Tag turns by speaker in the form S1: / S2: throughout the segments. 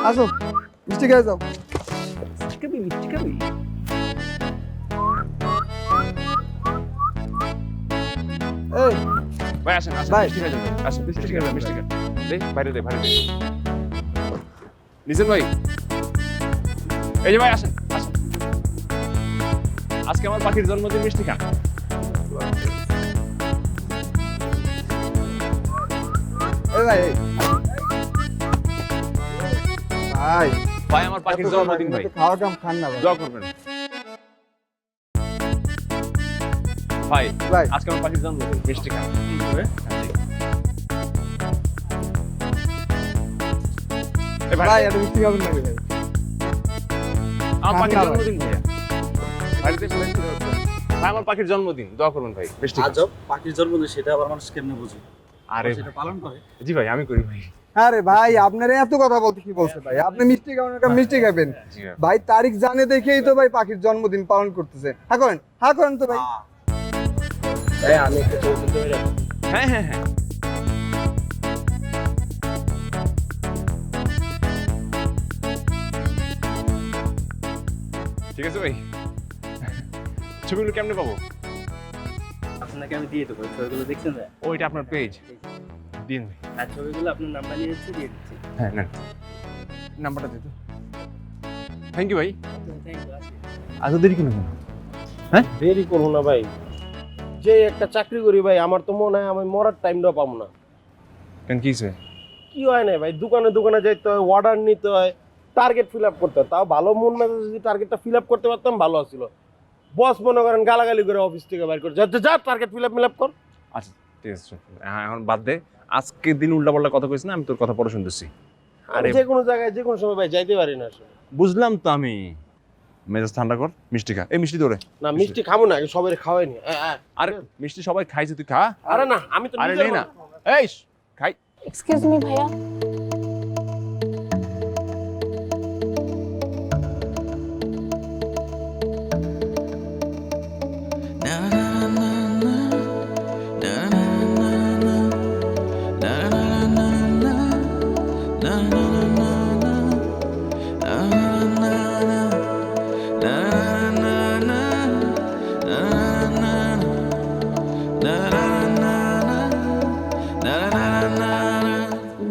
S1: আসো মিষ্টি খেয়ে যাও।
S2: মিষ্টি খাবি?
S1: এই
S2: ভাই আসেন আসেন,
S1: ভাই।
S2: মিষ্টি খাই যাবেন, আসেন মিষ্টি খাবেন, মিষ্টি খান। দে বাইরে দে, বাইরে দে। নিছেন ভাই, এই যে ভাই আসেন আসেন, আজকে আমার পাখির জন্মদিন, মিষ্টি খান।
S1: এই ভাই এই। ভাই
S2: ভাই আমার পাখির জন্মদিন ভাই,
S1: খাওয়া কাম খান না ভাই।
S2: দোয়া করবেন ভাই।
S1: ভাই
S2: আজকে আমার পাখির জন্মদিন, মিষ্টি খান। এই ভাই
S1: ভাই এত মিষ্টি খাবেন নাকি ভাই?
S2: আমার পাখির
S1: খান না ভাই।
S2: জন্মদিন ভাইয়া, বাড়িতে এসে মিষ্টি খাওয়াচ্ছেন। ভাই আমার পাখির জন্মদিন, দোয়া করবেন ভাই, মিষ্টি খান।
S3: আজব পাখির জন্মদিন, সেটা আবার মানুষ কেমনে বুঝে?
S2: আরে
S3: সেটা পালন করে।
S2: জি ভাই, আমি করি ভাই।
S1: আরে ভাই আপনারা এত কথা বলতে কি বলছে ভাই? আপনি মিষ্টি খাবেন একটা মিষ্টি খাবেন
S2: জি ভাই।
S1: ভাই, তারিখ জানে দেখেই তো ভাই পাখির জন্মদিন পালন করতেছে। হ্যাঁ করেন তো ভাই।
S3: ভাই আমি একটা ছবি তুলতে পারি?
S2: হ্যাঁ হ্যাঁ হ্যাঁ, ঠিক আছে ভাই। ছবিগুলো কেমনে পাবো?
S3: আপনাকে আমি দিয়ে দেবো, ছবিগুলো দেখছেন ভাই?
S2: ওইটা আপনার পেজ দিন ভাই।
S3: আর ছবিগুলো আপনার নাম্বার নিয়ে এসেছি, দিয়ে দিচ্ছি।
S2: হ্যাঁ নেন, নাম্বারটা দিত। থ্যাংক ইউ ভাই। এত দেরি কেন?
S4: দেরি করবো না ভাই, যে একটা চাকরি করি ভাই, আমার তো মনে হয় আমি মরার টাইমটাও পাবো না।
S2: কেন কি হয়েছে?
S4: কি হয় না ভাই, দোকানে দোকানে যাইতে হয়, অর্ডার নিতে হয়, টার্গেট ফিল আপ করতে হয়। তাও ভালো মন মেজাজে যদি টার্গেটটা ফিল আপ করতে পারতাম ভালো ছিল। বস মনে করেন গালাগালি করে অফিস থেকে বাইর করে, যা যা টার্গেট ফিল আপ কর।
S2: আচ্ছা ঠিক আছে, হ্যাঁ এখন বাদ দে। আজকে দিন উল্টাপাল্টা কথা কইছ না, আমি তোর কথা পরে শুনতেছি।
S4: আমি যে কোনো জায়গায় যে কোনো সময় ভাই যাইতে পারি না আসলে।
S2: বুঝলাম তো আমি। মেজাজ ঠান্ডা কর, মিষ্টি খা। এই মিষ্টি ধরে।
S4: না মিষ্টি খাবো না, সবাই খাওয়াইনি।
S2: আরে মিষ্টি সবাই খাইছে, তুই খা।
S4: আরে না, আমি তো
S2: আরে
S4: নিজের
S2: নে না,
S4: মতো-
S2: এই খাই।
S5: এক্সকিউজ মি ভাইয়া,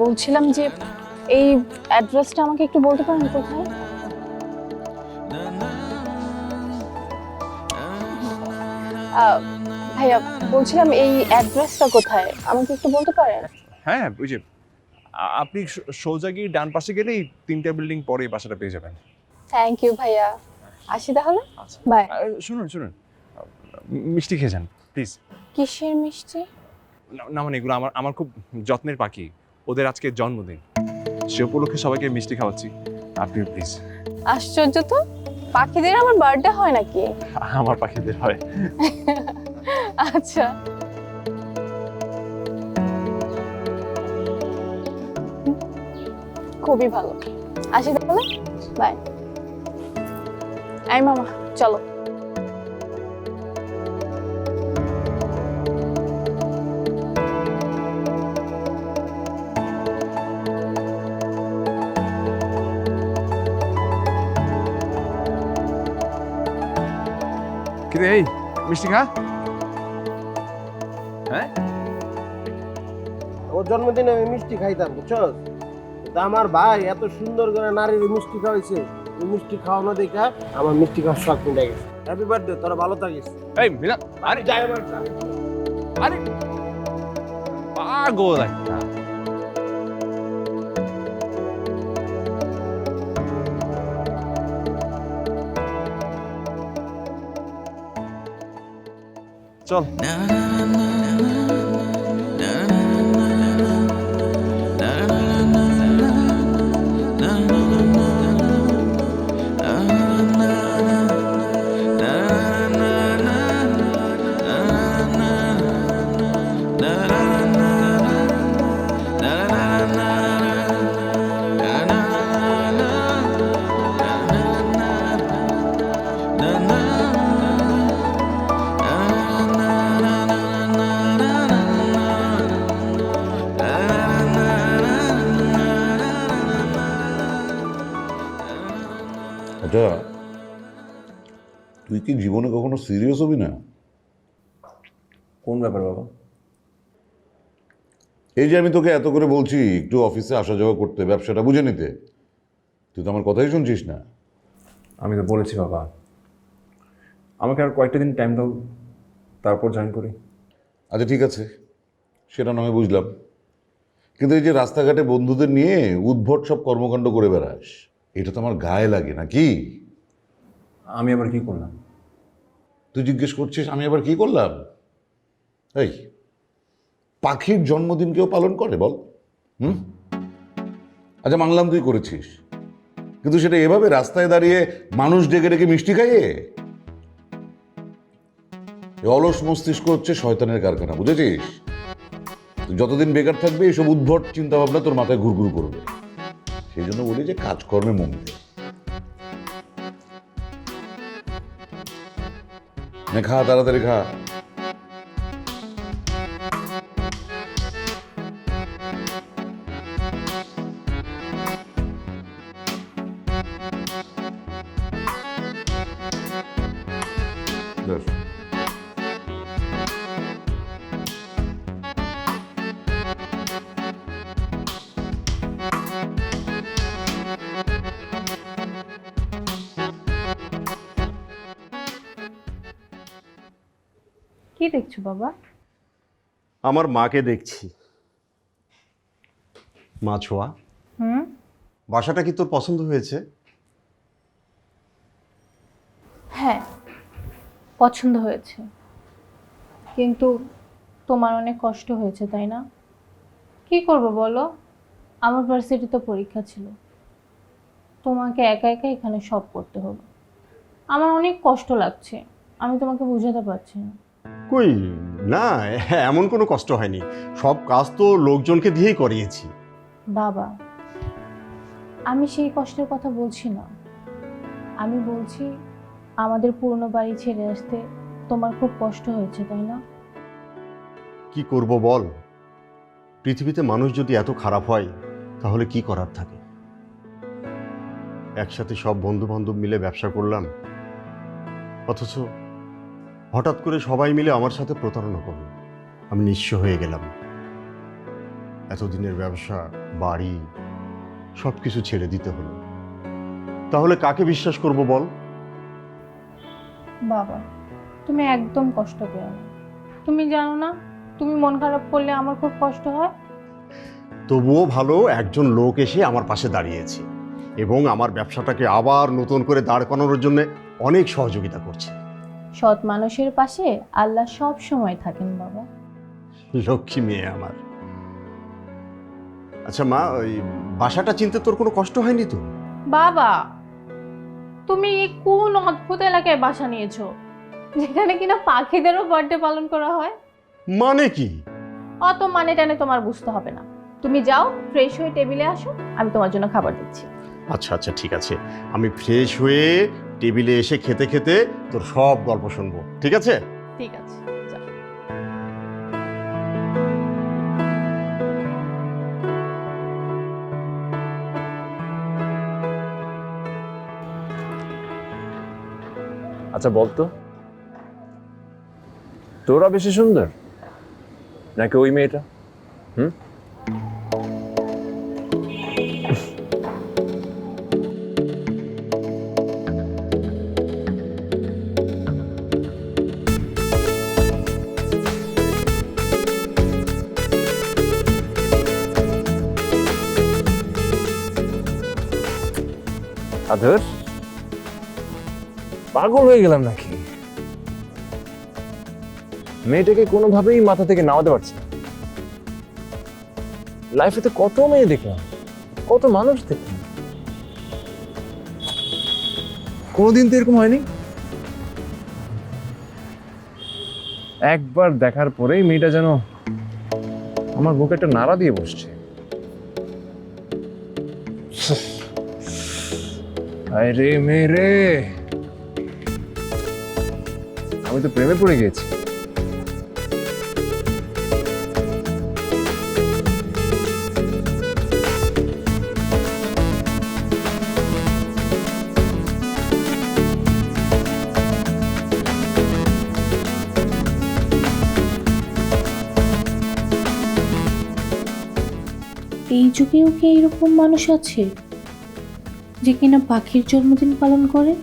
S5: বলছিলাম যে এই অ্যাড্রেসটা আমাকে একটু বলতে পারেন কোথায়? ভাইয়া বলছিলাম এই অ্যাড্রেসটা কোথায় আমাকে একটু বলতে পারেন?
S2: হ্যাঁ ওই যে আপনি সোজা গিয়ে ডান পাশে গেলেই 3টা বিল্ডিং পরে এই বাসাটা পেয়ে যাবেন।
S5: থ্যাংক ইউ ভাইয়া, আসি তাহলে।
S2: আচ্ছা
S5: বাই।
S2: শুনুন শুনুন, মিষ্টি খেয়ে যান প্লিজ।
S5: কিসের মিষ্টি?
S2: না মানে এগুলো আমার আমার খুব যত্নের পাখি, ওদের আজকে জন্মদিন, সে উপলক্ষে সবাইকে মিষ্টি খাওয়াচ্ছি, আপনি প্লিজ।
S5: আশ্চর্য তো, পাখিদের আমার বার্থডে হয় নাকি?
S2: আমার পাখিদের হয়।
S5: আচ্ছা খুবই ভালো, আসি তাহলে। বাই। এই মামা চলো।
S2: কিরে এই মিষ্টি খা। হ্যাঁ
S4: ওর জন্মদিনে আমি মিষ্টি খাইতাম, বুঝছো? কিন্তু আমার ভাই এত সুন্দর করে নারীর মিষ্টি খাওয়াইছে, ওই মিষ্টি খাওয়ানো দেখা আমার মিষ্টি খাওয়ার শখ মিটে গেছে। হ্যাপি বার্থডে, তোরা ভালো থাকিস।
S2: এই মিলা, আরে
S4: যাই আমার
S2: আরে পাগল একটা। চল।
S6: আচ্ছা, তুই কি জীবনে কখনো সিরিয়াস হবি না?
S2: কোন ব্যাপার বাবা?
S6: এই যে আমি তোকে এত করে বলছি একটু অফিসে আসা যাওয়া করতে, ব্যবসাটা বুঝে নিতে, তুই তো আমার কথাই শুনছিস না।
S2: আমি তো বলেছি বাবা, আমাকে আর কয়েকটা দিন টাইম দাও, তারপর জয়েন করি।
S6: আচ্ছা ঠিক আছে, সেটা নয় বুঝলাম, কিন্তু এই যে রাস্তাঘাটে বন্ধুদের নিয়ে উদ্ভট সব কর্মকাণ্ড করে বেড়াস, এটা তো আমার গায়ে লাগে নাকি?
S2: আমি আবার কি করলাম?
S6: তুই জিজ্ঞেস করছিস আমি আবার কি করলাম? এই পাখির জন্মদিন কেউ পালন করে বল? আচ্ছা মানলাম তুই করেছিস, কিন্তু সেটা এভাবে রাস্তায় দাঁড়িয়ে মানুষ ডেকে ডেকে মিষ্টি খাইয়ে? এই অলস মস্তিষ্ক হচ্ছে শয়তানের কারখানা, বুঝেছিস? তুই যতদিন বেকার থাকবে এসব উদ্ভট চিন্তা ভাবনা তোর মাথায় ঘুরঘুর করবে। সেই জন্য বলি যে কাজকর্মে মন দে। নে খা, তাড়াতাড়ি খা। ব্যাস।
S5: কি দেখছো বাবা?
S7: আমার মাকে দেখছি। মা ছোঁয়া, বাসাটা কি তোর পছন্দ হয়েছে?
S8: হ্যাঁ, পছন্দ হয়েছে, কিন্তু তোমার অনেক কষ্ট হয়েছে তাই না? কি করব বলো, আমার ভার্সিটিতে পরীক্ষা ছিল, তোমাকে একা একা এখানে সব করতে হবে। আমার অনেক কষ্ট লাগছে, আমি তোমাকে বোঝাতে পারছি না।
S7: কই না, এমন কোনো কষ্ট হয়নি, সব কাজ তো লোকজনকে দিয়েই করিয়েছি।
S8: বাবা, আমি সেই কষ্টের কথা বলছি না, আমি বলছি আমাদের পুরনো বাড়ি ছেড়ে আসতে তোমার খুব কষ্ট হয়েছে তাই না?
S7: কি করব বল, পৃথিবীতে মানুষ যদি এত খারাপ হয় তাহলে কি করার থাকে? একসাথে সব বন্ধু বান্ধব মিলে ব্যবসা করলাম, অথচ হঠাৎ করে সবাই মিলে আমার সাথে প্রতারণা করলো, আমি নিঃস্ব হয়ে গেলাম। এতদিনের ব্যবসা, বাড়ি, সব কিছু ছেড়ে দিতে হলো। তাহলে কাকে বিশ্বাস করব বল?
S8: বাবা, তুমি একদম কষ্ট পেও না, তুমি জানো না তুমি মন খারাপ করলে আমার খুব কষ্ট হয়।
S7: তবুও ভালো একজন লোক এসে আমার পাশে দাঁড়িয়েছে এবং আমার ব্যবসাটাকে আবার নতুন করে দাঁড় করানোর জন্য অনেক সহযোগিতা করছে।
S8: সৎ মানুষের পাশে আল্লাহ সব সময় থাকেন বাবা।
S7: লক্ষ্মী মেয়ে আমার। আচ্ছা মা, ওই বাসাটা চিনতে তোর কোনো কষ্ট হয়নি তো?
S8: বাবা, তুমি এই কোন অদ্ভুত এলাকায় বাসা নিয়েছো যেখানে কিনা পাখিদেরও বার্থডে পালন করা হয়?
S7: মানে কি?
S8: অত মানে টানে তোমার বুঝতে হবে না, তুমি যাও ফ্রেশ হয়ে টেবিলে আসো, আমি তোমার জন্য খাবার দিচ্ছি।
S7: আচ্ছা আচ্ছা ঠিক আছে, আমি ফ্রেশ হয়ে টেবিলে এসে খেতে খেতে তোর সব গল্প শুনবো, ঠিক আছে?
S8: ঠিক আছে, যাও।
S2: আচ্ছা বলতো, তোরা বেশি সুন্দর নাকি ওই মেয়েটা? আদর, পাগল হয়ে গেলাম নাকি? মেয়েটাকে কোনোভাবেই মাথা থেকে নামাতে পারছি না। লাইফে তো কত মেয়ে দেখলাম, কত মানুষ দেখলাম, কোনোদিন তো এরকম হয়নি। একবার দেখার পরেই মেয়েটা যেন আমার বুকে একটা নাড়া দিয়ে বসছে। আরে মেরে, আমি তো প্রেমে পড়ে গেছি।
S8: এই যুগেও কি এরকম মানুষ আছে যে কিনা পাখির জন্মদিন পালন করে?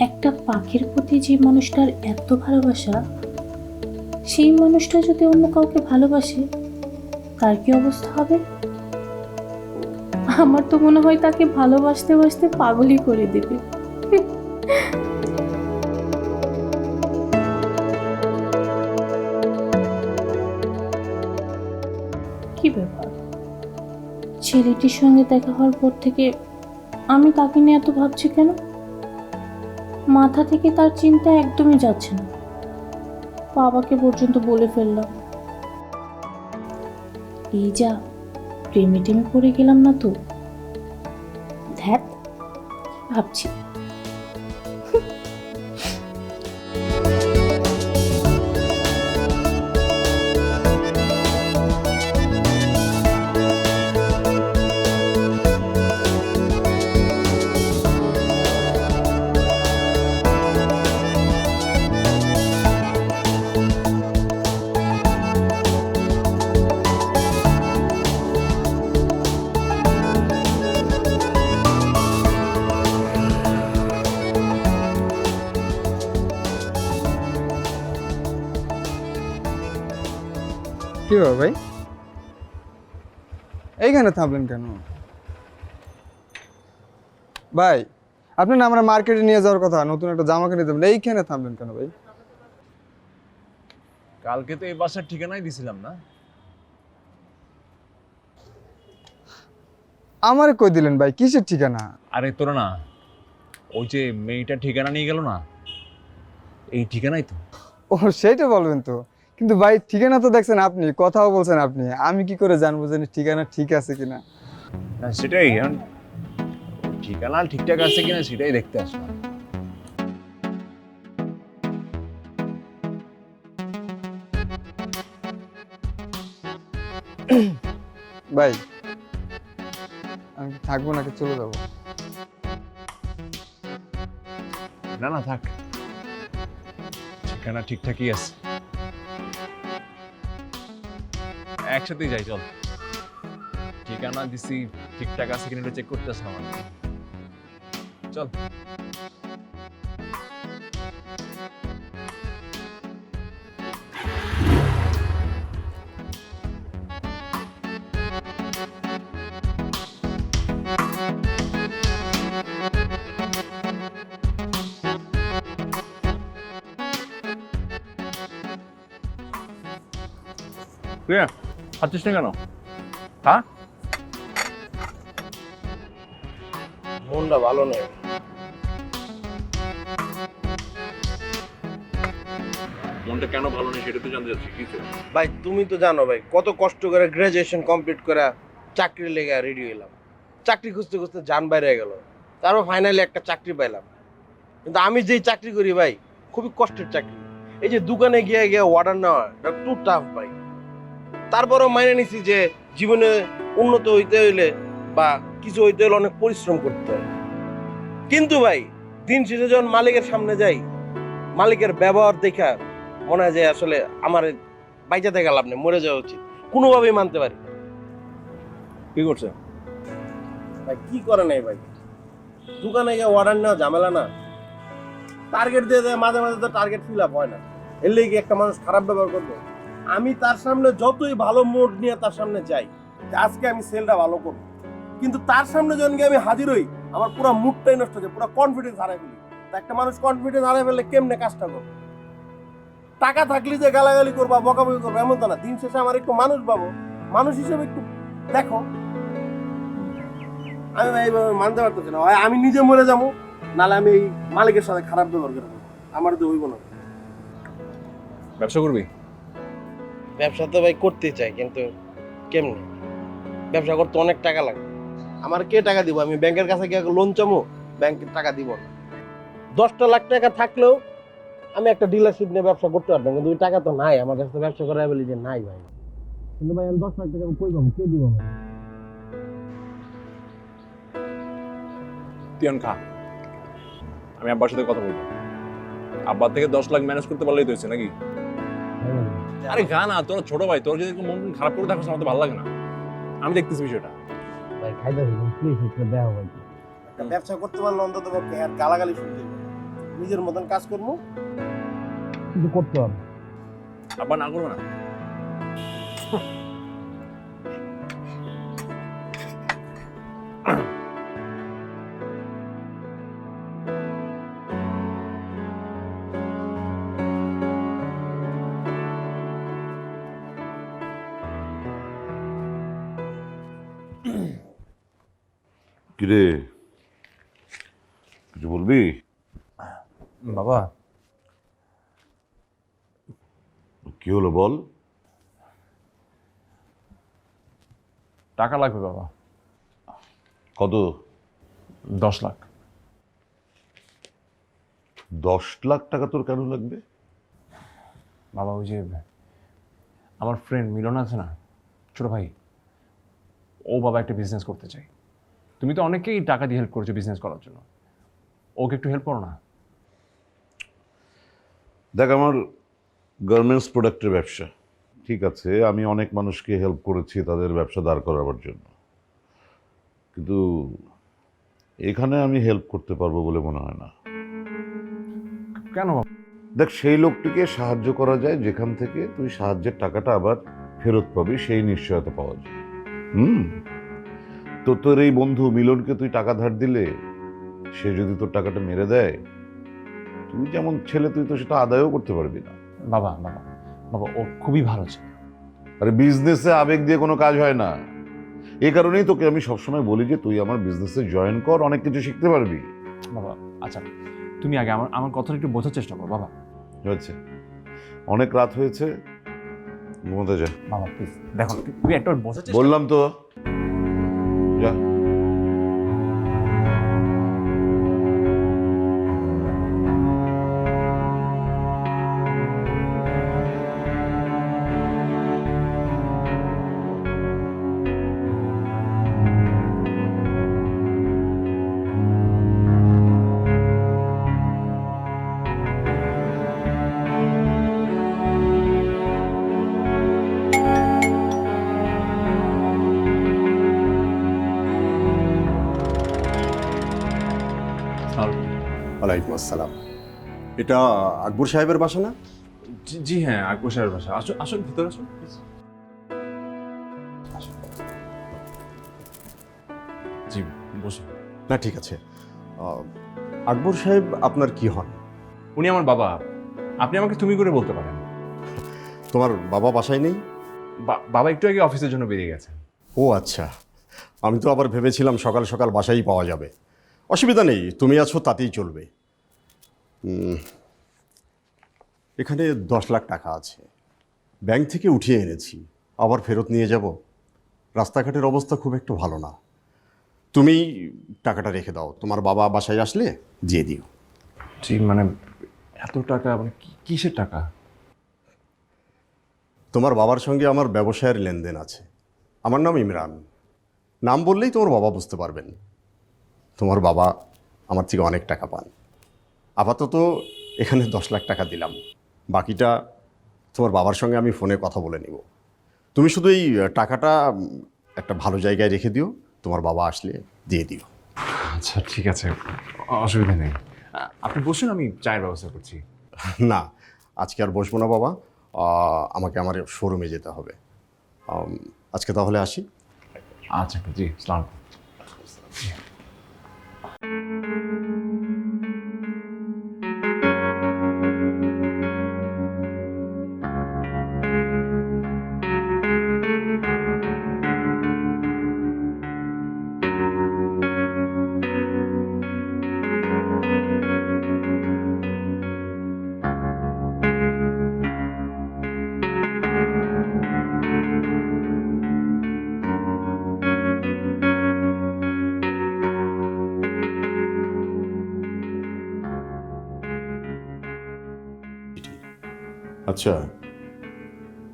S8: একটা পাখির প্রতি যে মানুষটার এত ভালোবাসা, সেই মানুষটা যদি অন্য কাউকে ভালোবাসে তার কি অবস্থা হবে? আমার তো মনে হয় তাকে ভালোবাসতে বাসতে পাগলই করে দেবে। কি ব্যাপার, ছেলেটির সঙ্গে দেখা হওয়ার পর থেকে আমি তাকে নিয়ে এত ভাবছি কেন? মাথা থেকে তার চিন্তা একদমই যাচ্ছে না। বাবাকে পর্যন্ত বলে ফেললাম। এই যা, প্রেমে টেমে পড়ে গেলাম না তো? ধ্যাত, ভাবছি।
S1: কি ব্যাপার ভাই, এইখানে থামলেন কেন? ভাই আপনি না আমরা মার্কেটে নিয়ে যাওয়ার কথা, নতুন একটা জামা কিনে দেবেন, এইখানে থামলেন কেন ভাই?
S2: কালকে তো এই বাসার ঠিকানাই দিছিলাম না?
S1: আমারে কই দিলেন ভাই, কিসের ঠিকানা?
S2: আরে তোরা না, ওই যে মেয়েটা ঠিকানা নিয়ে গেল না, এই ঠিকানাই তো।
S1: ও সেইটা বলবেন তো, কিন্তু ভাই ঠিকানা তো দেখছেন আপনি, কথাও বলছেন আপনি, আমি কি করে জানবো যে ঠিকানা ঠিক আছে কিনা?
S2: না সেটাই, এখন ঠিকানা ঠিকঠাক আছে কিনা সেটাই দেখতে আসলাম।
S1: ভাই আমি থাকবো নাকি চলে যাবো?
S2: না না থাক, ঠিকানা ঠিকঠাকই আছে, একসাথেই যাই চল। ঠিকানা দিছি ঠিকঠাক আছে কিনা এটা চেক করতে আসলাম আর কি। চল। খাচ্ছিস না কেন? হ্যাঁ
S4: মনটা ভালো নেই।
S2: মনটা কেন ভালো নেই সেটা তো জানতে চাচ্ছি। কি
S4: ভাই তুমি তো জানো ভাই, কত কষ্ট করে গ্রাজুয়েশন কমপ্লিট করে চাকরি লেগে রেডি হইলাম। চাকরি খুঁজতে খুঁজতে জান বাইরে গেল, তারপর ফাইনালি একটা চাকরি পাইলাম। কিন্তু আমি যেই চাকরি করি ভাই, খুবই কষ্টের চাকরি। এই যে দোকানে গিয়ে গিয়ে অর্ডার নেওয়া, এটা টু টাফ ভাই। তারপরও মাইনে নিছি যে জীবনে উন্নত হইতে হইলে বা কিছু হইতে হলে অনেক পরিশ্রম করতে হয়। কিন্তু ভাই দিন শেষে যখন মালিকের সামনে যাই, মালিকের ব্যবহার দেখা মনে হয় যে আসলে আমার বাইচাতে গেলাম না, মরে যাওয়া উচিত। কোনোভাবেই মানতে পারি না।
S2: কি করছে
S4: ভাই কি করে নাই ভাই, দোকানে গিয়ে অর্ডার নেওয়া ঝামেলা না। টার্গেট দিয়ে দেয়, মাঝে মাঝে তো টার্গেট ফিল আপ হয় না। এর লেগে একটা মানুষ খারাপ ব্যবহার করবে? আমি তার সামনে যতই ভালো মোড নিয়ে তার সামনে যাই যে আজকে আমি সেলটা ভালো করবো, কিন্তু তার সামনে যখন গিয়ে আমি হাজির হই, আমার পুরো মুডটাই নষ্ট হয়ে যায়, পুরো কনফিডেন্স হারাই ফেলি। তা একটা মানুষ কনফিডেন্স হারাই ফেললে কেমনে কাজটা করবে? টাকা থাকলে যে গালাগালি করবা, বকাবকি করবো এমন তো না। দিন শেষে আমার একটু মানুষ পাবো, মানুষ হিসেবে একটু দেখো। আমি ভাই এইভাবে মানতে পারতেছি না। হয় আমি নিজে মরে যাবো, নাহলে আমি এই মালিকের সাথে খারাপ ব্যবহার করবো। আমার তো হইব না।
S2: ব্যবসা করবি?
S4: ব্যবসা তো ভাই করতে চাই, কিন্তু কেমনে? ব্যবসা করতে অনেক টাকা লাগে। আমার কে টাকা দিব? আমি ব্যাংকের কাছে গিয়ে লোন চামো, ব্যাংকের টাকা দিব না। 10টা লাখ টাকা থাকলেও আমি একটা ডিলারশিপ নিয়ে ব্যবসা করতে পারতাম, কিন্তু ওই টাকা তো নাই আমার কাছে। ব্যবসা করার বলি যে নাই ভাই। কিন্তু ভাই আমি 10 লাখ টাকা কই পাবো? কে দিব ভাই?
S2: তুই খা, আমি আব্বার সাথে কথা বলবো। আব্বার থেকে 10 লাখ ম্যানেজ করতে পারলেই তো হয়েছে নাকি? আরে গা না, তোরা ছোট ভাই, তোর যদি মন খারাপ করে থাকো আমার তো ভালো লাগে না। আমি দেখতেছি বিষয়টা।
S3: ভাই খাইতে হবে প্লিজ একটু দেওয়া ভাই।
S4: একটা ব্যবসা করতে পারলে অন্তত পক্ষে আর গালাগালি শুনতে হবে না। নিজের মতন কাজ করবো,
S3: কিন্তু করতে হবে।
S2: আবার না করবে না।
S6: কিরে, কিছু বলবি?
S2: বাবা,
S6: কি হলো বল।
S2: টাকা লাগবে বাবা।
S6: কত?
S2: 10 লাখ।
S6: 10 লাখ টাকা তোর কেন লাগবে?
S2: বাবা, ওই যে আমার ফ্রেন্ড মিলন আছে না, ছোট ভাই, ও বাবা একটা বিজনেস করতে চাই। তুমি তো অনেকেই টাকা দিয়ে হেল্প করেছো বিজনেস করার জন্য, ওকে একটু হেল্প করো না।
S6: দেখ, আমার গার্মেন্টস প্রোডাক্টের ব্যবসা, ঠিক আছে, আমি অনেক মানুষকে হেল্প করেছি তাদের ব্যবসা দাঁড় করাবার জন্য, কিন্তু এখানে আমি হেল্প করতে পারবো বলে মনে হয় না।
S2: কেন বাবা?
S6: দেখ, সেই লোকটিকে সাহায্য করা যায় যেখান থেকে তুই সাহায্যের টাকাটা আবার ফেরত পাবি, সেই নিশ্চয়তা পাওয়া যায়। তো তোর এই বন্ধু মিলনকে তুই টাকা ধার দিলে সে যদি তোর টাকাটা মেরে দেয়, তুই যেমন ছেলে তুই তো সেটা আদায়ও করতে পারবি না।
S2: বাবা বাবা বাবা, ও খুবই ভালো ছিল।
S6: আরে বিজনেসে আবেগ দিয়ে কোনো কাজ হয় না। এই কারণেই তোকে আমি সবসময় বলি যে তুই আমার বিজনেসে জয়েন কর, অনেক কিছু শিখতে পারবি।
S2: বাবা আচ্ছা, তুমি আগে আমার কথাটা একটু বোঝার চেষ্টা করো বাবা।
S6: হয়েছে, অনেক রাত হয়েছে, ঘুমোতে যা।
S2: বাবা প্লিজ দেখো, তুমি একটু বোঝার চেষ্টা
S6: বললাম তো, যা।
S7: ওয়ালাইকুম আসসালাম। এটা আকবর সাহেবের বাসা না?
S2: জি হ্যাঁ, আকবর সাহেবের বাসা। আসুন আসুন, ভিতরে আসুন প্লিজ। জি বসুন।
S7: না ঠিক আছে। আকবর সাহেব আপনার কি হন?
S2: উনি আমার বাবা, আপনি আমাকে তুমি করে বলতে পারেন।
S7: তোমার বাবা বাসায় নেই?
S2: বাবা একটু আগে অফিসের জন্য বেরিয়ে গেছেন।
S7: ও আচ্ছা, আমি তো আবার ভেবেছিলাম সকাল সকাল বাসায় পাওয়া যাবে। অসুবিধা নেই, তুমি আছো তাতেই চলবে। এখানে 10 লাখ টাকা আছে, ব্যাংক থেকে উঠিয়ে এনেছি, আবার ফেরত নিয়ে যাব। রাস্তাঘাটের অবস্থা খুব একটু ভালো না, তুমি টাকাটা রেখে দাও, তোমার বাবা বাসায় আসলে দিয়ে দিও।
S2: জি মানে এত টাকা, মানে কিসের টাকা?
S7: তোমার বাবার সঙ্গে আমার ব্যবসায়ের লেনদেন আছে। আমার নাম ইমরান, নাম বললেই তোমার বাবা বুঝতে পারবেন। তোমার বাবা আমার থেকে অনেক টাকা পান। আপাতত এখানে 10 লাখ টাকা দিলাম, বাকিটা তোমার বাবার সঙ্গে আমি ফোনে কথা বলে নিব। তুমি শুধু এই টাকাটা একটা ভালো জায়গায় রেখে দিও, তোমার বাবা আসলে দিয়ে দিও।
S2: আচ্ছা ঠিক আছে, অসুবিধা নেই। আপনি বসুন, আমি চায়ের ব্যবস্থা করছি।
S7: না, আজকে আর বসবো না বাবা, আমাকে আমার শোরুমে যেতে হবে। আজকে তাহলে আসি।
S2: আচ্ছা জি, আসসালামু আলাইকুম।
S7: আচ্ছা,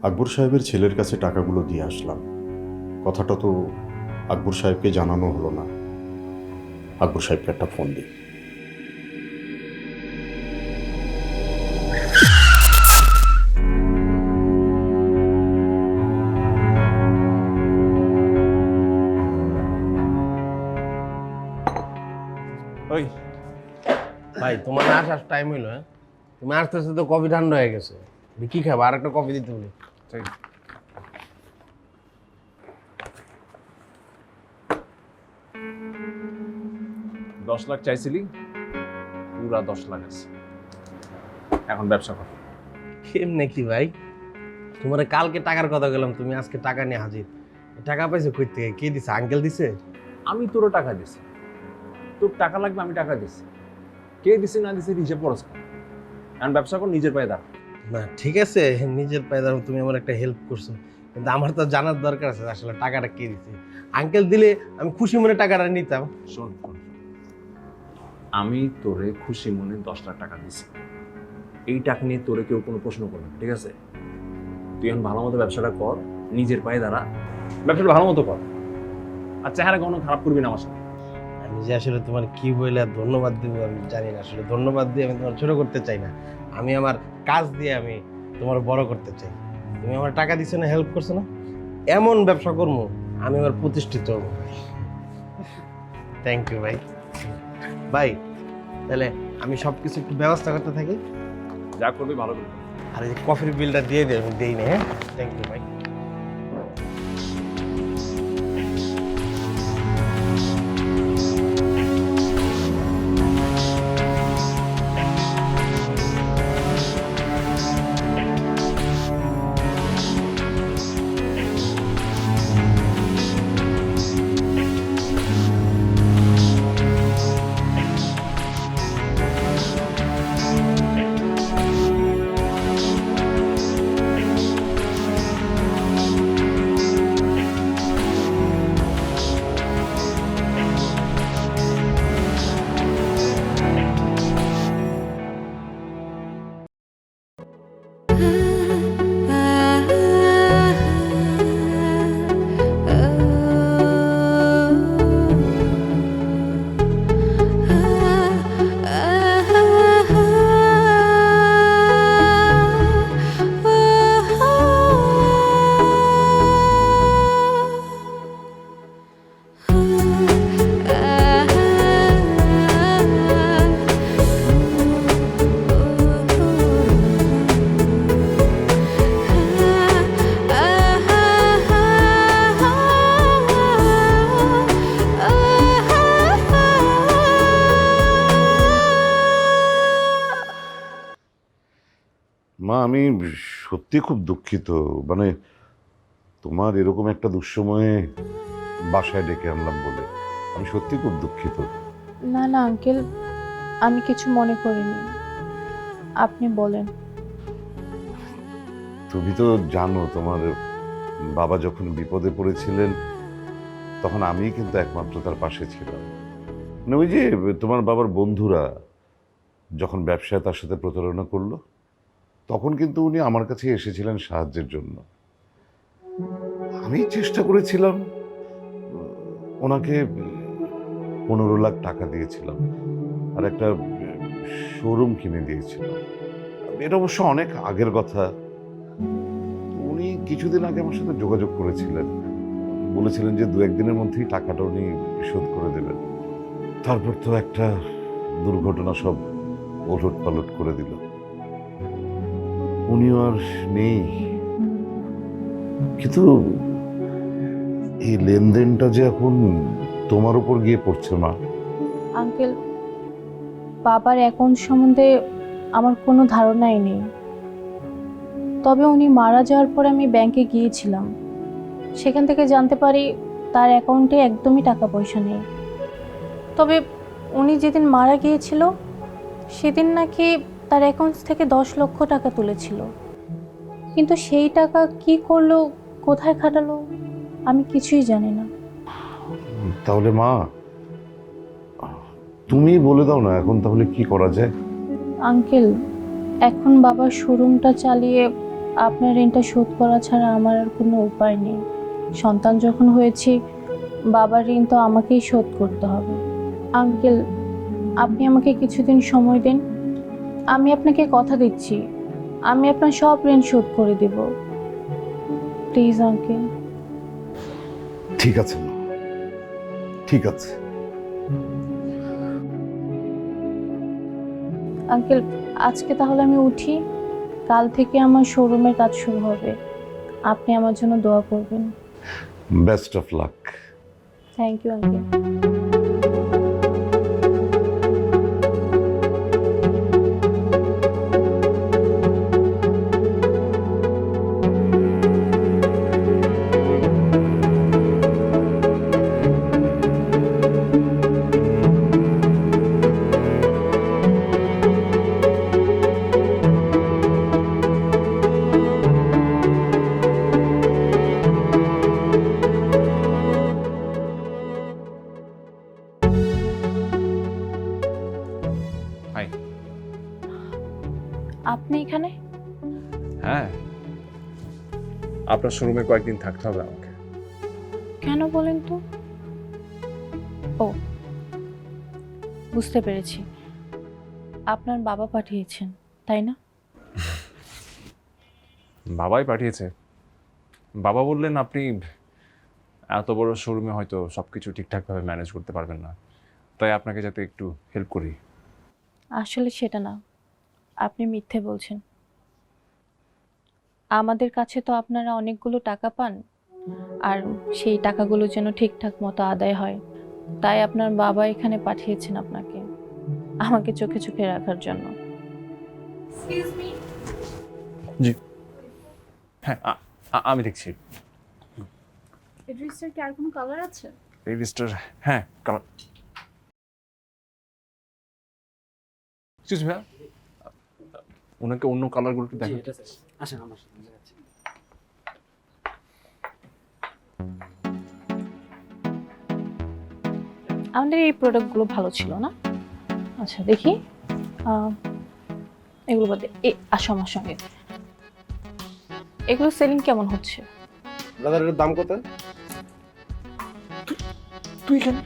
S7: আকবর সাহেবের ছেলের কাছে টাকাগুলো দিয়ে আসলাম, কথাটা তো আকবর সাহেবকে জানানো হলো না। আকবর সাহেবকে একটা ফোন দিই।
S2: ওই
S4: ভাই তোমার না আসার টাইম হইলো, হ্যাঁ? তুমি আস্তে আস্তে তো কফি ঠান্ডা হয়ে গেছে। কি খাবো? আর একটা কফি দিতে বলি।
S2: ঠিক। 10 লাখ চাইছিলি, পুরা 10 লাখ আছে। এখন ব্যবসা কর।
S4: কেমনে কি ভাই? তোমার কালকে টাকার কথা গেলাম, তুমি আজকে টাকা নিয়ে হাজির। টাকা পাইছো কই থেকে? কে দিছে? আঙ্কেল দিছে?
S2: আমি তোরও টাকা দিছি, তোর টাকা লাগবে, আমি টাকা দিছি। কে দিছে না দিছে হিসেব খরচ কর। এখন ব্যবসা কর, নিজের পায়ে দাঁড়া।
S4: না ঠিক আছে, নিজের পায়ে দাঁড়াও, তুমি আমার একটা হেল্প করছো, কিন্তু আমার তো জানার দরকার আছে আসলে টাকাটা কে দিছে। আঙ্কেল দিলে আমি খুশি মনে টাকাটা নিতাম।
S2: শোন, আমি তোরে খুশি মনে 10 লাখ টাকা দিছি। এই টাকা নিয়ে তোরে কেউ কোনো প্রশ্ন করবে না, ঠিক আছে? তুই এখন ভালো মতো ব্যবসাটা কর, নিজের পায়ে দাঁড়া, ব্যবসাটা ভালো মতো কর, আর চেহারা কোনো খারাপ করবি না আমার সাথে।
S4: আমি যে আসলে তোমার কি বলে আর ধন্যবাদ দিব আমি জানি না। আসলে ধন্যবাদ দিয়ে আমি তোমার ছোট করতে চাই না, আমি আমার কাজ দিয়ে আমি তোমার বড় করতে চাই। তুমি আমার টাকা দিছো না, হেল্প করছো না, এমন ব্যবসা করবো আমি আমার প্রতিষ্ঠিত হবো। থ্যাংক ইউ ভাই। ভাই তাহলে আমি সব কিছু একটু ব্যবস্থা করতে থাকি,
S2: যা করবি ভালো করবি।
S4: আর এই কফির বিলটা দিয়ে দিই, আমি দিই না। হ্যাঁ, থ্যাংক ইউ ভাই।
S6: মা, আমি সত্যি খুব দুঃখিত। মানে তোমার এরকম একটা দুঃসময়ে বাসায় ডেকে আনলাম বলে আমি সত্যি খুব দুঃখিত।
S8: না না আঙ্কেল, আমি কিছু মনে করিনি, আপনি বলেন।
S6: তুমি তো জানো তোমার বাবা যখন বিপদে পড়েছিলেন তখন আমি কিন্তু একমাত্র তার পাশে ছিলাম। মানে ওই যে তোমার বাবার বন্ধুরা যখন ব্যবসায় তার সাথে প্রতারণা করলো তখন কিন্তু উনি আমার কাছে এসেছিলেন সাহায্যের জন্য। আমি চেষ্টা করেছিলাম, ওনাকে 15 লাখ টাকা দিয়েছিলাম আর একটা শোরুম কিনে দিয়েছিলাম। এটা অবশ্য অনেক আগের কথা। উনি কিছুদিন আগে আমার সাথে যোগাযোগ করেছিলেন, বলেছিলেন যে 2-1 দিনের মধ্যেই টাকাটা উনি শোধ করে দেবেন। তারপর তো একটা দুর্ঘটনা সব ওলট পালট করে দিল। উনিও আর নেই। কিন্তু এই লেনদেনটা যে এখন তোমার উপর গিয়ে পড়ছে মা।
S8: আঙ্কেল, বাবার অ্যাকাউন্ট সম্বন্ধে আমার কোনো ধারণাই নেই, তবে উনি মারা যাওয়ার পর আমি ব্যাংকে গিয়েছিলাম, সেখান থেকে জানতে পারি তার অ্যাকাউন্টে একদমই টাকা পয়সা নেই। তবে উনি যেদিন মারা গিয়েছিল সেদিন নাকি তার অ্যাকাউন্টস থেকে 10 লক্ষ টাকা তুলেছিল, কিন্তু সেই টাকা কি করলো, কোথায় খাটালো, আমি কিছুই জানি না।
S6: তাহলে মা তুমি বলে দাও না এখন তাহলে কি করা যায়।
S8: আঙ্কেল, এখন বাবার শোরুমটা চালিয়ে আপনার ঋণটা শোধ করা ছাড়া আমার আর কোনো উপায় নেই। সন্তান যখন হয়েছি বাবার ঋণ তো আমাকেই শোধ করতে হবে। আঙ্কেল, আপনি আমাকে কিছুদিন সময় দিন, আমি আপনাকে কথা দিচ্ছি আমি আপনার সব ঋণ শোধ করে দেব। Please uncle.
S6: ঠিক আছে মা, ঠিক আছে।
S8: আঙ্কেল, আজকে তাহলে আমি উঠি। কাল থেকে আমার শোরুমের কাজ শুরু হবে। আপনি আমার জন্য দোয়া করবেন।
S6: Best of luck.
S8: Thank you uncle.
S2: Hi.
S8: আপনি এখানে?
S2: হ্যাঁ, আপনার শোরুমে কয়েকদিন থাকতে হবে আমাকে।
S8: কেন বলেন তো? ও, বুঝতে পেরেছি। আপনার বাবা পাঠিয়েছেন, তাই না?
S2: বাবাই পাঠিয়েছে। বাবা বললেন আপনি এত বড় শোরুমে হয়তো সব কিছু ঠিকঠাকভাবে ম্যানেজ করতে পারবেন না, তাই আপনাকে যাতে একটু হেল্প করি।
S8: আসলে সেটা না, আপনি মিথ্যে বলছেন। আমাদের কাছে তো আপনারা অনেকগুলো টাকা পান, আর সেই টাকাগুলো যেন ঠিকঠাক মতো আদায় হয়, তাই আপনার বাবা এখানে পাঠিয়েছেন আপনাকে, আমাকে চোখে চোখে রাখার জন্য।
S2: জি হ্যাঁ, আমি দেখছি।
S9: এই ড্রেসটার কি আর কোনো কালার আছে?
S2: এই লিস্টার, হ্যাঁ কালার। এক্সকিউজ মি, ওনাকে অন্য কালারগুলো একটু দেখেন।
S3: আসেন আমার সাথে দেখাচ্ছি।
S8: আমাদের এই প্রোডাক্টগুলো ভালো ছিল না? আচ্ছা দেখি, এগুলো বাদে আসো আমার সঙ্গে। এগুলো সেলিং কেমন হচ্ছে?
S4: ব্রাদার এর দাম কত?
S2: তুই কেন?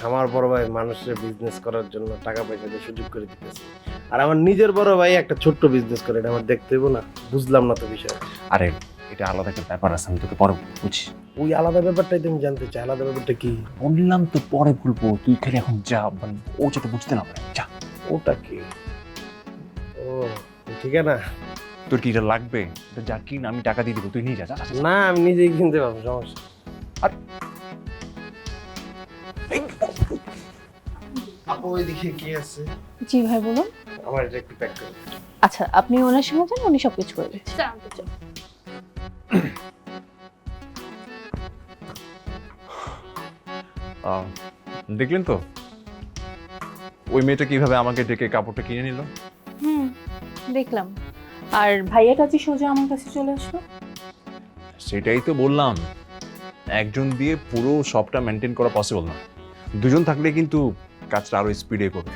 S4: আমার বড় ভাই মানুষের বিজনেস করার জন্য টাকা পয়সা দিয়ে সুযোগ করে দিতেছে, আর আমার নিজের বড় ভাই একটা ছোট্ট বিজনেস করে, এটা আমার দেখতে হইব না? বুঝলাম না তো বিষয়।
S2: আরে এটা আলাদা একটা ব্যাপার আছে, আমি তোকে পরে বুঝি।
S4: ওই আলাদা ব্যাপারটাই তুমি জানতে চাই, আলাদা ব্যাপারটা কি?
S2: বললাম তো পরে বলবো, তুই খালি এখন যা, মানে ও যাতে বুঝতে না পারে, যা।
S4: ওটা কি? ও ঠিক আছে না,
S2: তোর কি এটা লাগবে? এটা যা কিন, আমি টাকা দিয়ে দিব, তুই নিয়ে যা, যা, যা, যা।
S4: না আমি নিজেই কিনতে পারবো, সমস্যা। আপু ওইদিকে কি আছে?
S8: জি ভাই বলুন।
S4: আমার এটা একটু প্যাক করে।
S8: আচ্ছা, আপনি ওনার সঙ্গে যান, উনি সব কিছু করে দিচ্ছেন।
S2: দেখলেন তো ওই মেয়েটা কিভাবে আমাকে ডেকে কাপড়টা কিনে নিল।
S8: হুম, দেখলাম। আর ভাইয়াটা যে সোজা আমার কাছে চলে আসলো।
S2: সেটাই তো বললাম, একজন দিয়ে পুরো শপটা মেনটেন করা পসিবল না, দুজন থাকলে কিন্তু কাজটা আরো স্পিডে করবে।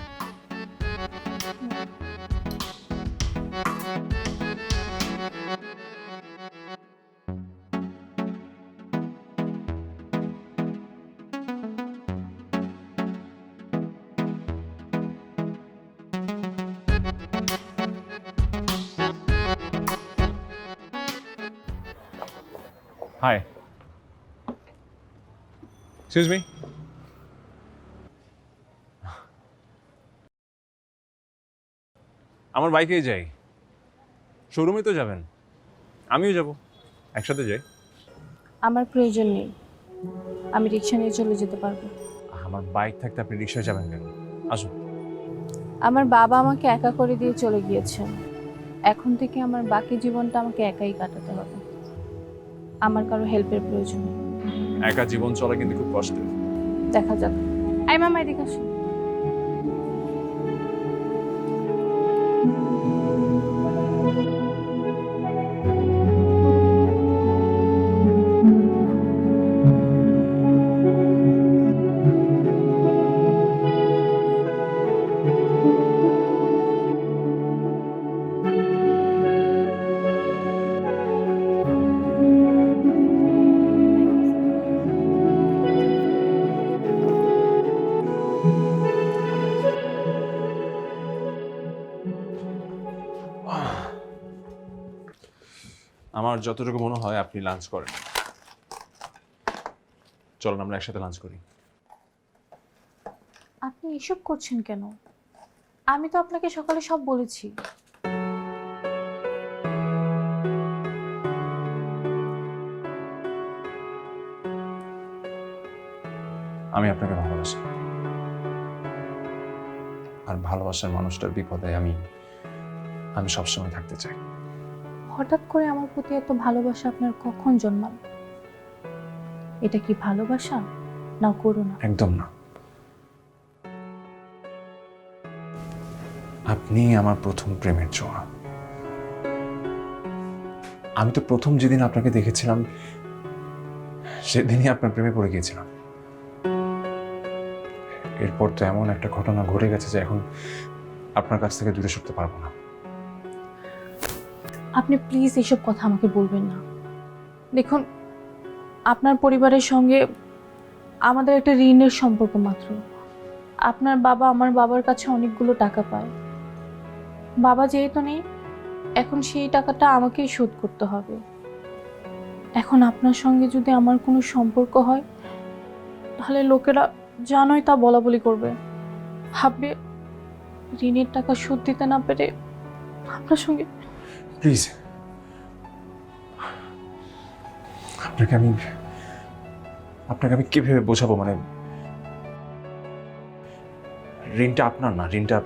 S2: Hi, excuse me. আমার বাইকেই যাই, শোরুমে তো যাবেন, আমিও যাব, একসাথে যাই।
S8: আমার প্রয়োজন নেই, আমি রিক্সা নিয়ে চলে যেতে পারবো।
S2: আমার বাইক থাকতে আপনি রিক্সায় যাবেন কেন? আসুন।
S8: আমার বাবা আমাকে একা করে দিয়ে চলে গিয়েছেন, এখন থেকে আমার বাকি জীবনটা আমাকে একাই কাটাতে হবে। আমার কারো হেল্পের প্রয়োজন নেই।
S2: একা জীবন চলা কিন্তু খুব কষ্টের।
S8: দেখা যাক। আই মামা এদিকে আসুন।
S2: আমার যতটুকু মনে হয় আপনি লাঞ্চ করেন, চলুন আমরা একসাথে লাঞ্চ করি।
S8: আপনি এসব করছেন কেন? আমি তো আপনাকে সকালে সব বলেছি।
S2: আমি আপনাকে ভালোবাসি, আর ভালোবাসার মানুষটার বিপদে আমি সবসময় থাকতে চাই।
S8: হঠাৎ করে আমার প্রতি এত ভালোবাসা আপনার কখন জন্মালো? এটা কি ভালোবাসা না করুণা?
S2: একদম না। আপনি আমার প্রথম প্রেমের ছোঁয়া। আমি তো প্রথম যেদিন আপনাকে দেখেছিলাম সেদিনই আপনার প্রেমে পড়ে গিয়েছিলাম। এরপর তো এমন একটা ঘটনা ঘটে গেছে যে এখন আপনার কাছ থেকে দূরে সরতে পারবো না।
S8: আপনি প্লিজ এইসব কথা আমাকে বলবেন না। দেখুন, আপনার পরিবারের সঙ্গে আমাদের একটা ঋণের সম্পর্ক মাত্র। আপনার বাবা আমার বাবার কাছে অনেকগুলো টাকা পায়। বাবা যেহেতু নেই, এখন সেই টাকাটা আমাকেই শোধ করতে হবে। এখন আপনার সঙ্গে যদি আমার কোনো সম্পর্ক হয়, তাহলে লোকেরা জানোই তা বলা বলি করবে, ভাববে ঋণের টাকা শোধ দিতে না পেরে আপনার সঙ্গে।
S2: প্লিজ, আপনাকে আমি কিভাবে বোঝাবো? মানে ঋণটা আপনার না, ঋণটা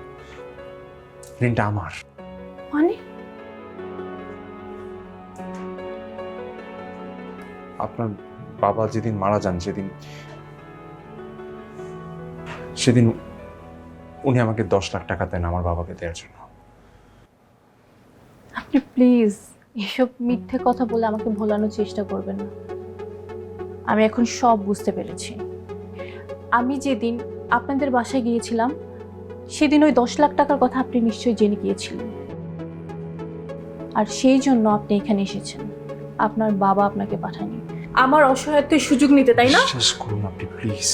S2: আমার।
S8: মানে
S2: আপনার বাবা যেদিন মারা যান সেদিন উনি আমাকে 10 লাখ টাকা দেন আমার বাবাকে দেওয়ার জন্য।
S8: আপনি প্লিজ এসব মিথ্যে কথা বলে আমাকে ভোলানোর চেষ্টা করবেন না। আমি এখন সব বুঝতে পেরেছি। আমি যেদিন আপনাদের বাসায় গিয়েছিলাম সেদিন ওই 10 লাখ টাকার কথা আপনি নিশ্চয়ই জেনে গিয়েছিলেন, আর সেই জন্য আপনি এখানে এসেছেন। আপনার বাবা আপনাকে পাঠায়নি আমার অসহায়ত্বের সুযোগ নিতে, তাই না?
S2: শেষ করুন আপনি প্লিজ।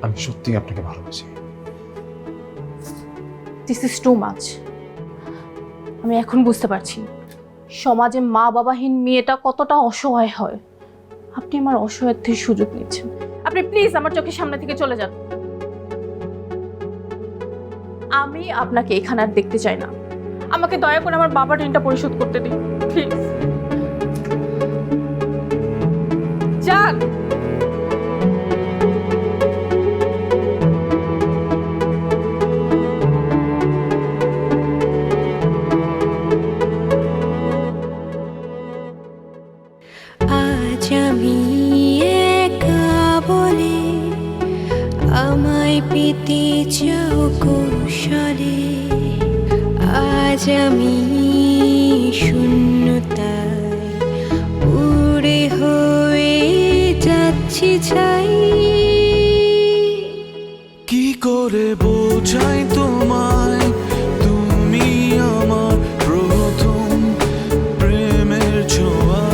S2: আমি সত্যি আপনাকে ভালোবাসি।
S8: This is too much. আমি এখন বুঝতে পারছি সমাজে মা বাবাহীন মেয়েটা কতটা অসহায় হয়। আপনি আমার অসহায়ত্বের সুযোগ নিচ্ছেন। আপনি প্লিজ আমার চোখের সামনে থেকে চলে যান। আমি আপনাকে এখানে আর দেখতে চাই না। আমাকে দয়া করে আমার বাবার ঋণটা পরিশোধ করতে দিন প্লিজ। যান।
S10: আজ আমি একা বলে আমায় পেতে চাও কৌশলে। আজ আমি শূন্যতায় উড়ে হয়ে যাচ্ছি ছাই।
S11: কি করে বোঝাই তোমায়, তুমি আমার প্রথম প্রেমের ছোঁয়া।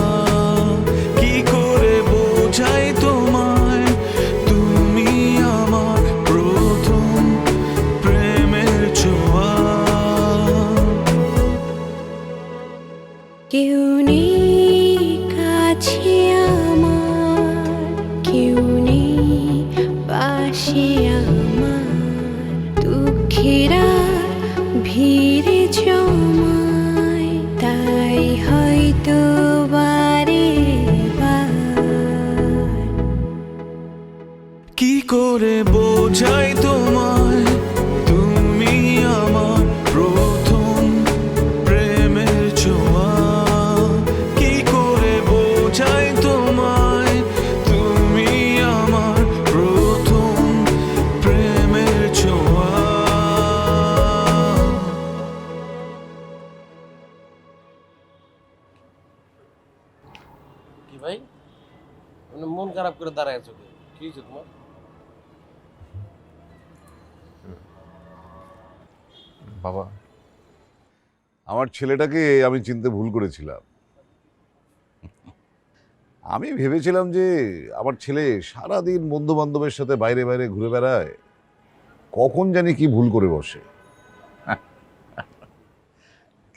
S11: কি করে বোঝাই তোমায়, তুমি আমার প্রথম প্রেমের ছোঁয়া।
S10: কেউ নেই কাছে আমার, কেউ নেই পাশে আমার। দুঃখেরা ভিড়ে জমায়, তাই হয়তো বারে বার।
S11: কি করে বোঝাই তোমায়, তুমি আমার প্রথম প্রেমের ছোঁয়া। কি করে বোঝাই তোমায়, তুমি আমার প্রথম প্রেমের ছোঁয়া।
S4: কি ভাই, মানে মন খারাপ করে দাঁড়ায় আছো? কি হয়েছে তোমার?
S2: বাবা,
S6: আমার ছেলেটাকে আমি চিনতে ভুল করেছিলাম। আমি ভেবেছিলাম যে আমার ছেলে সারাদিন বন্ধু বান্ধবের সাথে বাইরে বাইরে ঘুরে বেড়ায়, কখন জানি কি ভুল করে বসে।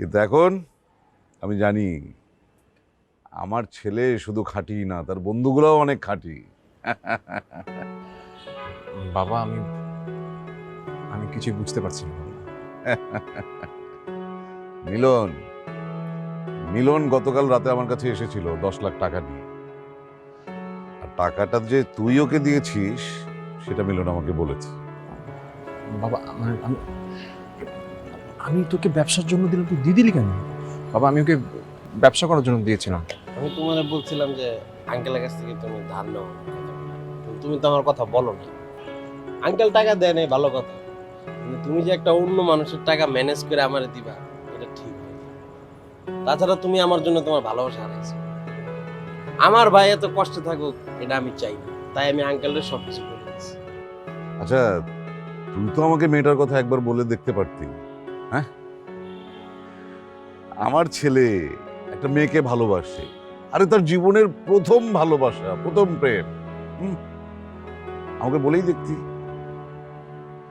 S6: কিন্তু এখন আমি জানি আমার ছেলে শুধু খাঁটি না, তার বন্ধুগুলোও অনেক খাঁটি।
S2: বাবা, আমি কিছুই বুঝতে পারছি না।
S6: মিলন মিলন গতকাল রাতে আমার কাছে এসেছিল 10 লাখ টাকা নিয়ে। আর টাকাটা যে তুই ওকে দিয়েছিস সেটা মিলন আমাকে বলেছে।
S2: বাবা আমি তোকে ব্যবসার জন্য দিলাম, তুই দিয়ে দিলি কেন? বাবা আমি ওকে ব্যবসা করার জন্য দিয়েছিলাম।
S4: আমি তোমার বলছিলাম যে আঙ্কেলের কাছ থেকে তুমি ধার নাও, তুমি তো আমার কথা বলো না। আঙ্কেল টাকা দেয় নাই ভালো কথা, কিন্তু তুমি যে একটা অন্য মানুষের টাকা ম্যানেজ করে আমার দিবা এটা ঠিক না। তাছাড়া তুমি আমার জন্য তোমার ভালোবাসা হারাইছো। আমার ভাই এত কষ্টে থাকুক এটা আমি চাই না, তাই আমি আঙ্কেলের সবকিছু করে দিচ্ছি।
S6: আচ্ছা তুই তো আমাকে মেয়েটার কথা একবার বলে দেখতে পারতি। হ্যাঁ, আমার ছেলে একটা মেয়েকে ভালোবাসে, আরে তার জীবনের প্রথম ভালোবাসা, প্রথম প্রেম, আমাকে বলেই দেখতি।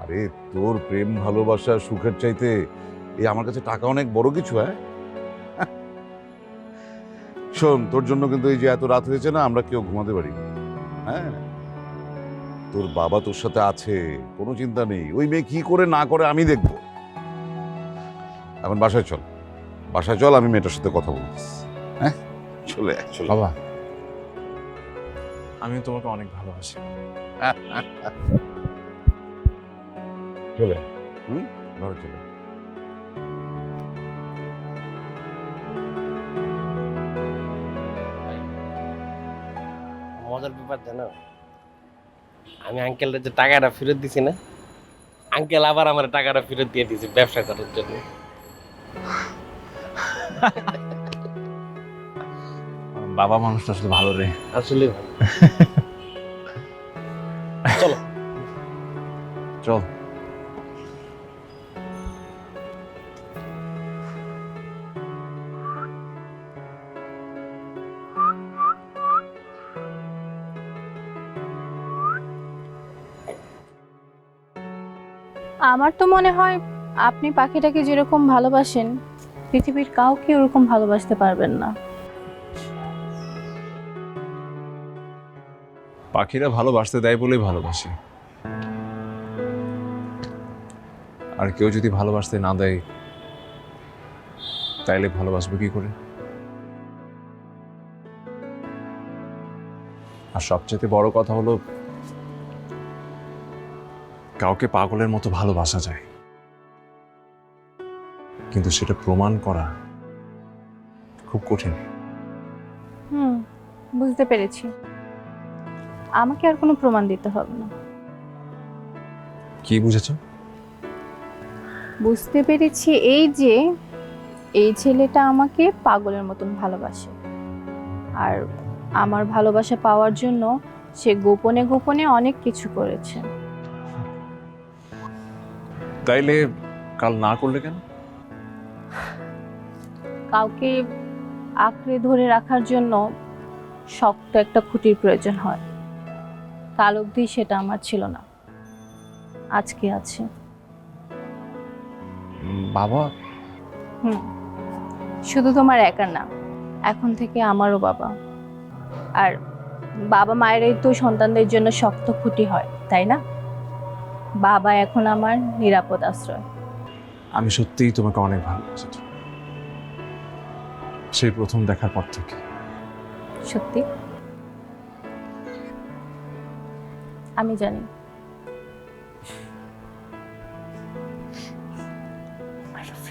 S6: আরে তোর প্রেম ভালোবাসা সুখের চাইতে এই আমার কাছে টাকা অনেক বড় কিছু। হ্যাঁ শোন, তোর জন্য কিন্তু এই যে এত রাত হয়েছে না, আমরা কেউ ঘুমাতে পারি না। হ্যাঁ, তোর বাবা তোর সাথে আছে, কোনো চিন্তা নেই। ওই মেয়ে কি করে না করে আমি দেখব। এখন বাসায় চল, বাসায় চল, আমি মেয়েটার সাথে কথা বলতেছি। হ্যাঁ চলে চলে
S2: বাবা আমি তোমাকে অনেক ভালোবাসি।
S6: চলে ঘরে চলে।
S4: মজার ব্যাপার জানো, আমি আঙ্কেলের যে টাকাটা ফেরত দিছি না, আঙ্কেল আবার আমার টাকাটা ফেরত দিয়ে দিয়েছে ব্যবসা করার জন্য।
S2: বাবা মানুষটা আসলে ভালো রে,
S4: আসলে চলো
S2: চল।
S8: আমার তো মনে হয় আপনি পাখিটাকে যেরকম ভালোবাসেন পৃথিবীর কাউকে ওরকম ভালোবাসতে পারবেন না।
S2: পাখিরা ভালোবাসতে দেয় বলেই ভালোবাসি, আর কেউ যদি ভালোবাসতে না দেয় তাইলে ভালোবাসবে কি করে? আর সবচেয়ে বড় কথা হলো কাউকে পাগলের মতো ভালোবাসা যায়, কিন্তু সেটা প্রমাণ করা খুব কঠিন।
S8: বুঝতে পেরেছি, আমাকে আর কোনো প্রমাণ দিতে হবে না।
S2: কি বুঝেছ?
S8: বুঝতে পেরেছি এই যে এই ছেলেটা আমাকে পাগলের মতন ভালোবাসে, আর আমার ভালোবাসা পাওয়ার জন্য সে গোপনে গোপনে অনেক কিছু করেছে।
S2: তাইলে কাল না করলে কেন?
S8: কাউকে আঁকড়ে ধরে রাখার জন্য শক্ত একটা খুঁটির প্রয়োজন হয়। কাল অবধি সেটা আমার ছিল না, আজকে আছে।
S2: বাবা
S8: শুধু তোমার একার না, এখন থেকে আমারও বাবা। আর বাবা মায়েরাই তো সন্তানদের জন্য শক্ত খুঁটি হয়, তাই না? বাবা এখন আমার নিরাপদ আশ্রয়।
S2: আমি সত্যিই তোমাকে অনেক ভালোবাসি, সেই প্রথম দেখার পর থেকে।
S8: সত্যি? আমি জানি